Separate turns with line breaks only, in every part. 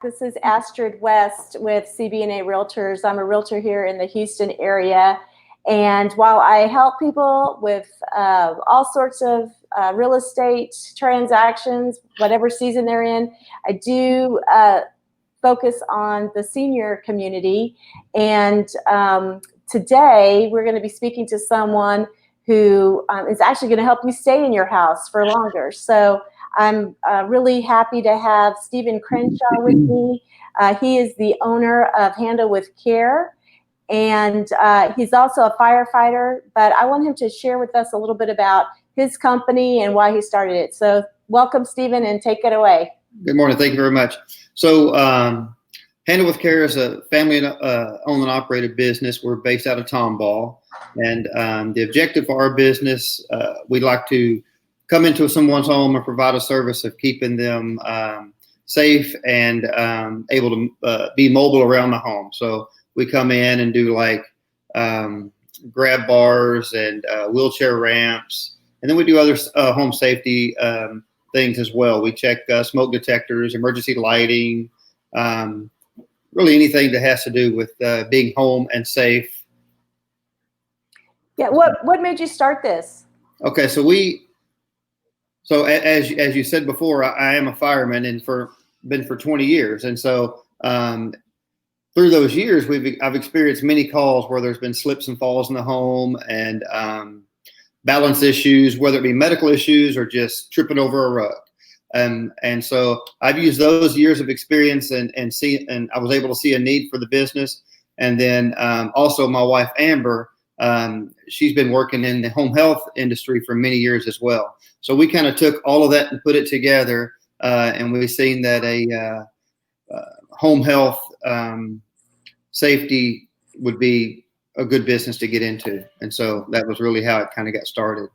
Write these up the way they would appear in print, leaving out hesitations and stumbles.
This is Astrid West with CB&A Realtors. I'm a realtor here in the Houston area. And while I help people with all sorts of real estate transactions, whatever season they're in, I do focus on the senior community. And today we're going to be speaking to someone who is actually going to help you stay in your house for longer. So I'm really happy to have Steven Crenshaw with me. He is the owner of Handle with Care, and he's also a firefighter, but I want him to share with us a little bit about his company and why he started it. So welcome, Steven, and take it away.
Good morning. Thank you very much. So Handle with Care is a family owned and operated business. We're based out of Tomball, and the objective for our business, we'd like to come into someone's home and provide a service of keeping them safe and able to be mobile around the home. So we come in and do like grab bars and wheelchair ramps, and then we do other home safety things as well. We check smoke detectors, emergency lighting, really anything that has to do with being home and safe.
Yeah. What made you start this?
Okay, so as you said before, I am a fireman and been for 20 years. And so through those years, I've experienced many calls where there's been slips and falls in the home and balance issues, whether it be medical issues or just tripping over a rug. And so I've used those years of experience and I was able to see a need for the business. And then also my wife, Amber, she's been working in the home health industry for many years as well. So we kind of took all of that and put it together, and we've seen that a home health safety would be a good business to get into. And so that was really how it kind of got started.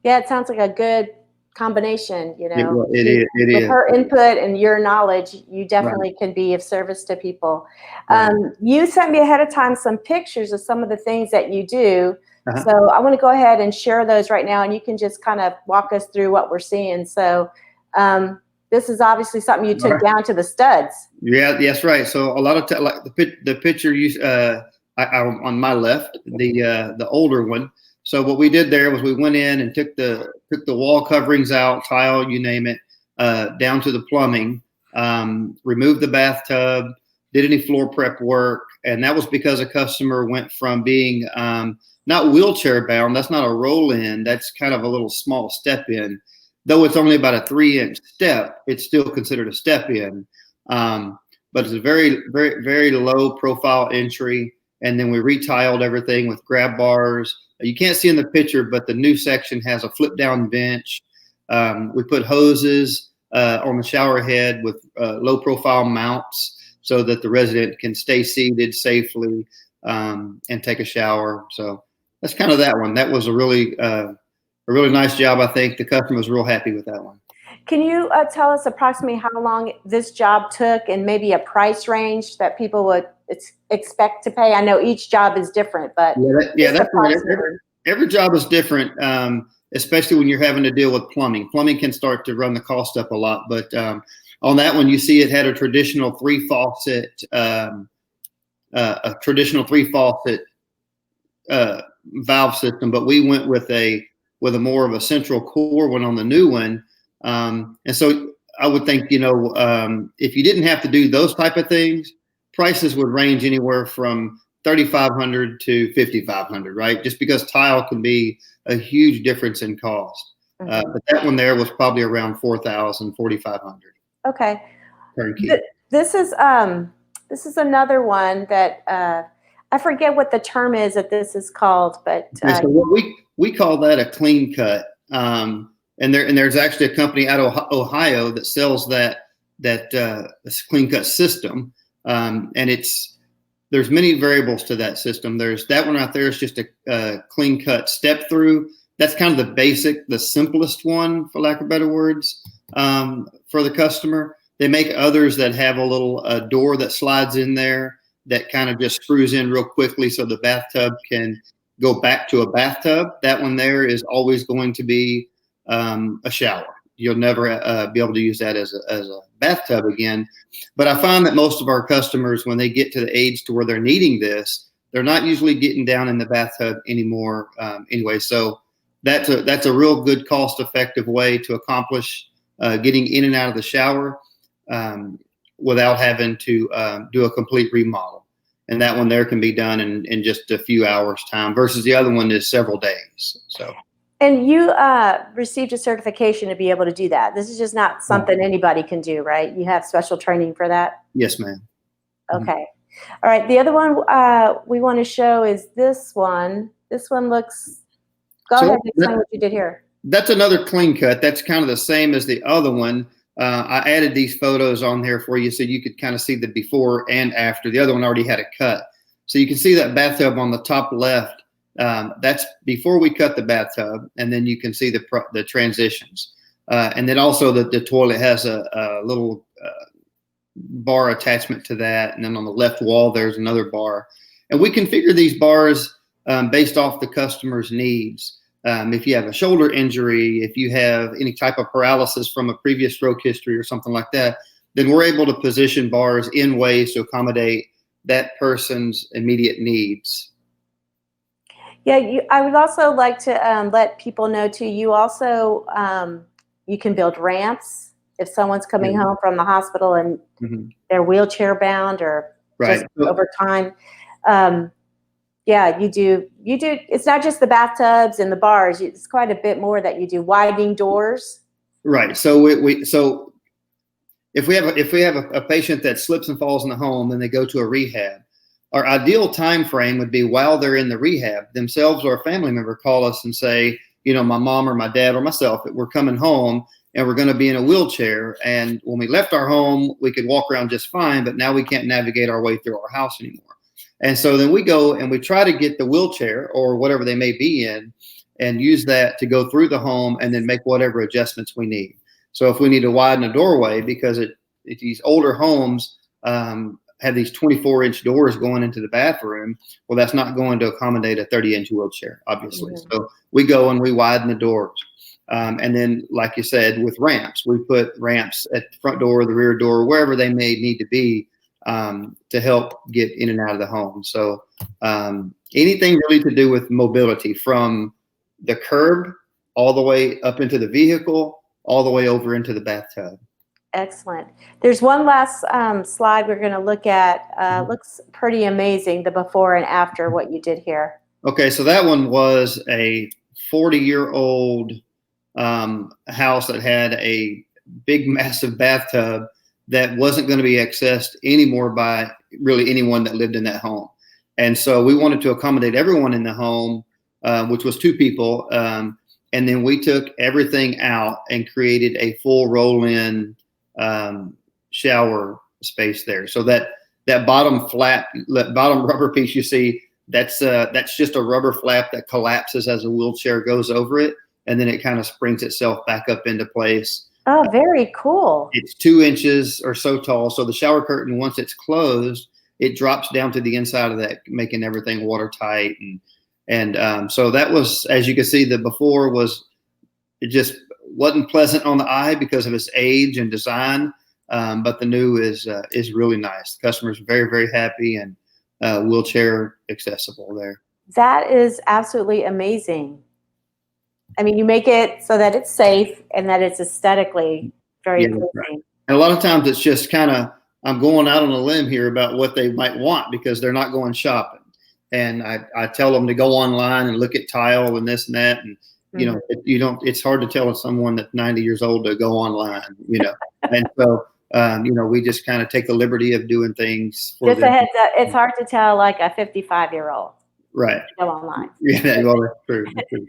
Yeah, it sounds like a good combination, you know.
It is.
With her input and your knowledge, you definitely can be of service to people. Right. You sent me ahead of time some pictures of some of the things that you do. Uh-huh. So I want to go ahead and share those right now, and you can just kind of walk us through what we're seeing. So this is obviously something you took down to the studs.
Yeah, that's right. So a lot of like the picture you on my left, the older one. So what we did there was we went in and took the wall coverings out, tile, you name it, down to the plumbing, removed the bathtub, did any floor prep work. And that was because a customer went from being not wheelchair bound. That's not a roll in. That's kind of a little small step in. Though it's only about a 3-inch step, it's still considered a step in. But it's a very, very, very low profile entry. And then we retiled everything with grab bars. You can't see in the picture, but the new section has a flip down bench. We put hoses on the shower head with low profile mounts so that the resident can stay seated safely and take a shower. So that's kind of that one. That was a really nice job. I think the customer was real happy with that one.
Can you tell us approximately how long this job took and maybe a price range that people would expect to pay? I know each job is different, but
that's right. Every job is different, especially when you're having to deal with plumbing. Plumbing can start to run the cost up a lot, but on that one, you see it had a traditional three faucet valve system, but we went with a more of a central core one on the new one. And so I would think, if you didn't have to do those type of things, prices would range anywhere from $3,500 to $5,500, right? Just because tile can be a huge difference in cost. Mm-hmm. But that one there was probably around $4,000, $4,500.
Okay.
Turnkey.
This is another one that I forget what the term is that this is called, but
so we call that a clean cut. And there's actually a company out of Ohio that sells that clean cut system. And there's many variables to that system. There's that one right there is just a clean cut step through. That's kind of the simplest one, for lack of better words, for the customer. They make others that have a little door that slides in there that kind of just screws in real quickly so the bathtub can go back to a bathtub. That one there is always going to be a shower. you'll never be able to use that as a bathtub again. But I find that most of our customers, when they get to the age to where they're needing this, they're not usually getting down in the bathtub anymore. Anyway, so that's a real good cost-effective way to accomplish getting in and out of the shower without having to do a complete remodel. And that one there can be done in just a few hours time versus the other one is several days. So.
And you received a certification to be able to do that. This is just not something anybody can do, right? You have special training for that?
Yes, ma'am.
Okay. Mm-hmm. All right. The other one we want to show is this one. This one looks, go ahead and explain what you did here.
That's another clean cut. That's kind of the same as the other one. I added these photos on there for you so you could kind of see the before and after. The other one already had a cut. So you can see that bathtub on the top left. That's before we cut the bathtub, and then you can see the transitions. And then also the toilet has a little bar attachment to that. And then on the left wall, there's another bar. And we configure these bars based off the customer's needs. If you have a shoulder injury, if you have any type of paralysis from a previous stroke history or something like that, then we're able to position bars in ways to accommodate that person's immediate needs.
Yeah, I would also like to let people know too, you also, you can build ramps if someone's coming home from the hospital and they're wheelchair bound or just over time. Yeah, you do, it's not just the bathtubs and the bars, it's quite a bit more that you do, widening doors.
Right, so so if we have a patient that slips and falls in the home, then they go to a rehab. Our ideal time frame would be while they're in the rehab, themselves or a family member call us and say, you know, my mom or my dad or myself, we're coming home and we're going to be in a wheelchair. And when we left our home, we could walk around just fine, but now we can't navigate our way through our house anymore. And so then we go and we try to get the wheelchair or whatever they may be in and use that to go through the home and then make whatever adjustments we need. So if we need to widen a doorway because these older homes, have these 24-inch doors going into the bathroom, well, that's not going to accommodate a 30-inch wheelchair, obviously. So we go and we widen the doors. And then, like you said, with ramps, we put ramps at the front door, the rear door, wherever they may need to be to help get in and out of the home. So anything really to do with mobility from the curb all the way up into the vehicle, all the way over into the bathtub.
Excellent. There's one last slide we're going to look at. Looks pretty amazing, the before and after what you did here. Okay,
so that one was a 40-year-old house that had a big, massive bathtub that wasn't going to be accessed anymore by really anyone that lived in that home. And so we wanted to accommodate everyone in the home, which was 2 people. And then we took everything out and created a full roll-in shower space there. So that bottom flap, that bottom rubber piece you see, that's just a rubber flap that collapses as a wheelchair goes over it, and then it kind of springs itself back up into place.
Oh, very cool.
It's 2 inches or so tall. So the shower curtain, once it's closed, it drops down to the inside of that, making everything watertight. And so that was, as you can see, the before it just wasn't pleasant on the eye because of its age and design, but the new is really nice. The customer's very, very happy and wheelchair accessible there.
That is absolutely amazing. I mean, you make it so that it's safe and that it's aesthetically very pleasing.
Right. And a lot of times it's just kind of, I'm going out on a limb here about what they might want because they're not going shopping. And I tell them to go online and look at tile and this and that. And you know, it's hard to tell someone that's 90 years old to go online, you know. And so, you know, we just kind of take the liberty of doing things.
Just a heads up, it's hard to tell like a 55-year-old.
Right.
Go online.
Yeah, well, that's true. That's true.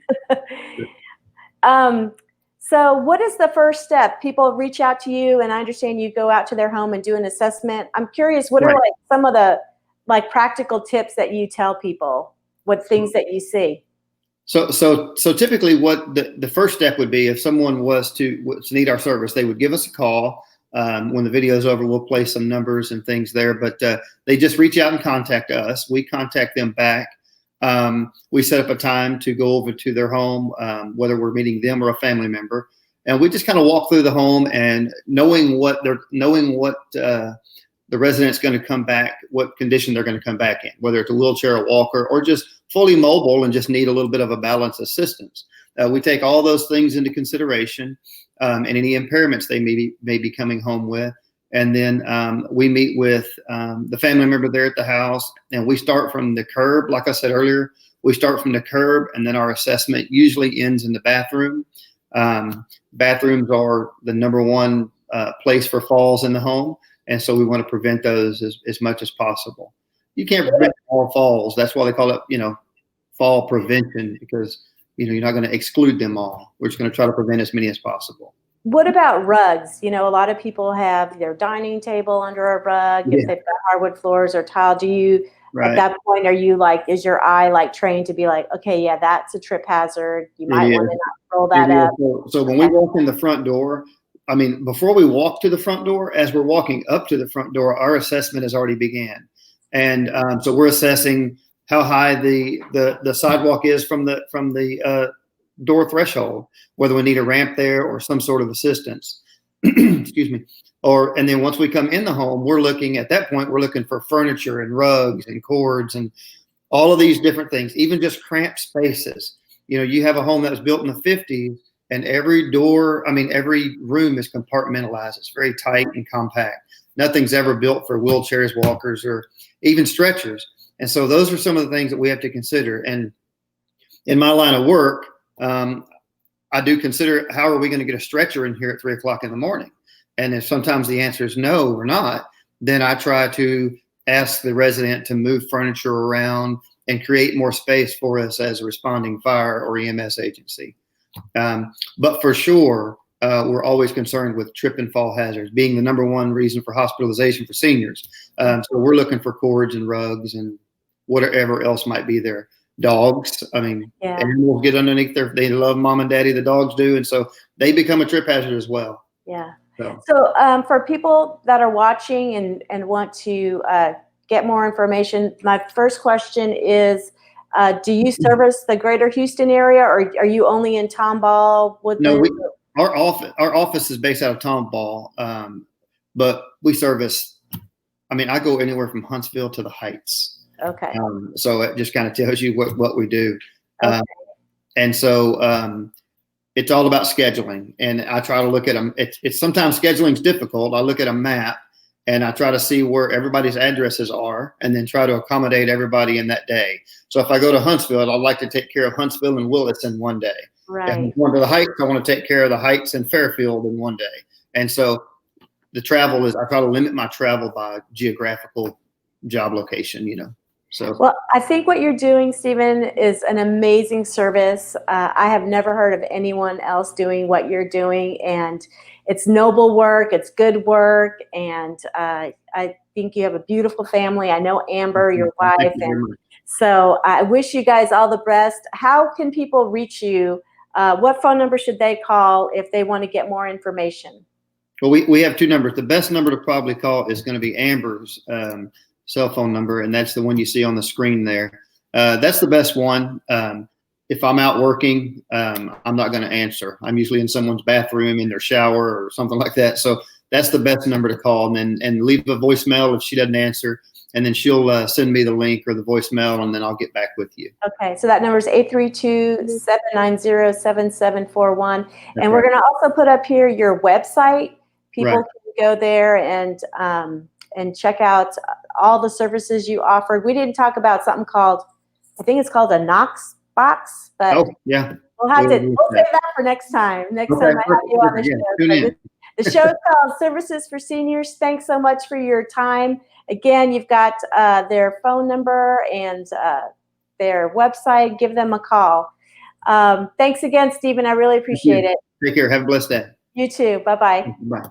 So what is the first step? People reach out to you, and I understand you go out to their home and do an assessment. I'm curious, what are like some of the like practical tips that you tell people? What things that you see?
So typically what the first step would be if someone was to need our service, they would give us a call. When the video is over, we'll place some numbers and things there, but they just reach out and contact us. We contact them back. We set up a time to go over to their home, whether we're meeting them or a family member. And we just kind of walk through the home and knowing what the resident's going to come back, what condition they're going to come back in, whether it's a wheelchair, a walker, or just fully mobile and just need a little bit of a balance assistance. We take all those things into consideration, and any impairments they may be coming home with. And then we meet with the family member there at the house, and we start from the curb. Like I said earlier, we start from the curb, and then our assessment usually ends in the bathroom. Bathrooms are the number one place for falls in the home. And so we want to prevent those as much as possible. You can't prevent all falls. That's why they call it, fall prevention, because, you're not going to exclude them all. We're just going to try to prevent as many as possible.
What about rugs? A lot of people have their dining table under a rug.
Yeah.
If they've got hardwood floors or tile, do you,
Right.
at that point, are you is your eye trained to be like, okay, yeah, that's a trip hazard. You might want to not roll that up.
So when we walk in the front door, before we walk to the front door, as we're walking up to the front door, our assessment has already began. And so we're assessing how high the sidewalk is from the door threshold, whether we need a ramp there or some sort of assistance. Excuse me. And then once we come in the home, we're looking for furniture and rugs and cords and all of these different things, even just cramped spaces. You have a home that was built in the 50s. And every room is compartmentalized. It's very tight and compact. Nothing's ever built for wheelchairs, walkers, or even stretchers. And so those are some of the things that we have to consider. And in my line of work, I do consider, how are we going to get a stretcher in here at 3 o'clock in the morning? And if sometimes the answer is no or not, then I try to ask the resident to move furniture around and create more space for us as a responding fire or EMS agency. But for sure, we're always concerned with trip and fall hazards being the number one reason for hospitalization for seniors. So we're looking for cords and rugs and whatever else might be there. Dogs, animals get underneath they love mom and daddy, the dogs do. And so they become a trip hazard as well.
Yeah.
So
for people that are watching and want to get more information, my first question is, do you service the greater Houston area, or are you only in Tomball?
No, our office is based out of Tomball, but we service, I go anywhere from Huntsville to the Heights.
Okay.
So it just kind of tells you what we do.
Okay.
And so it's all about scheduling, and I try to look at them. It's sometimes scheduling's difficult. I look at a map and I try to see where everybody's addresses are and then try to accommodate everybody in that day. So if I go to Huntsville, I'd like to take care of Huntsville and Willis in one day.
Right.
If I'm going to the Heights, I want to take care of the Heights and Fairfield in one day. And so the travel I try to limit my travel by geographical job location, So.
Well, I think what you're doing, Steven, is an amazing service. I have never heard of anyone else doing what you're doing, and it's noble work. It's good work, and I think you have a beautiful family. I know Amber, your wife, and so I wish you guys all the best. How can people reach you? What phone number should they call if they want to get more information?
Well, we have two numbers. The best number to probably call is going to be Amber's cell phone number, and that's the one you see on the screen there. That's the best one. If I'm out working, I'm not going to answer. I'm usually in someone's bathroom, in their shower, or something like that. So that's the best number to call, and leave a voicemail if she doesn't answer, and then she'll send me the link or the voicemail, and then I'll get back with you.
Okay, so that number is 832-790-7741, and we're going to also put up here your website. People can go there and check out all the services you offered. We didn't talk about something called, I think it's called a Knox box, but we'll save that for next time. Next time I have you on the show. The show is called Services for Seniors. Thanks so much for your time. Again, you've got their phone number and their website. Give them a call. Thanks again, Steven. I really appreciate it.
Take care. Have a blessed day.
You too. Bye-bye.
Bye.